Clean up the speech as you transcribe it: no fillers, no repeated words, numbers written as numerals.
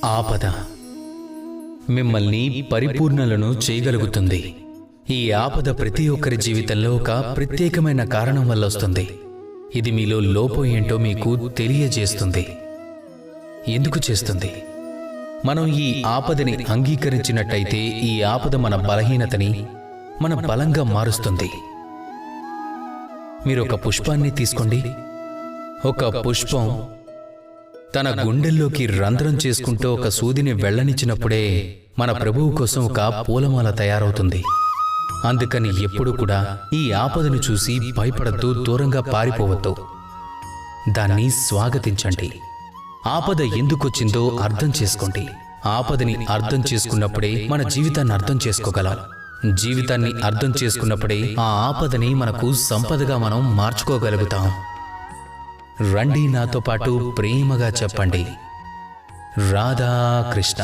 ఆపద మిమ్మల్ని పరిపూర్ణలను చేయగలుగుతుంది. ఈ ఆపద ప్రతి ఒక్కరి జీవితంలో ఒక ప్రత్యేకమైన కారణం వల్ల వస్తుంది. ఇది మీలో లోపం ఏంటో మీకు తెలియజేస్తుంది. ఎందుకు చేస్తుంది? మనం ఈ ఆపదని అంగీకరించినట్టయితే ఈ ఆపద మన బలహీనతని మన బలంగా మారుస్తుంది. మీరు ఒక పుష్పాన్ని తీసుకోండి. ఒక పుష్పం తన గుండెల్లోకి రంధ్రం చేసుకుంటూ ఒక సూదిని వెళ్లనిచ్చినప్పుడే మన ప్రభువు కోసం ఒక పూలమాల తయారవుతుంది. అందుకని ఎప్పుడు కూడా ఈ ఆపదను చూసి భయపడద్దు, దూరంగా పారిపోవద్దు. దాన్ని స్వాగతించండి. ఆపద ఎందుకొచ్చిందో అర్థం చేసుకోండి. ఆపదని అర్థం చేసుకున్నప్పుడే మన జీవితాన్ని అర్థం చేసుకోగలం. జీవితాన్ని అర్థం చేసుకున్నప్పుడే ఆ ఆపదని మనకు సంపదగా మనం మార్చుకోగలుగుతాం. రండి, నాతో పాటు ప్రేమగా చెప్పండి, రాధా కృష్ణ.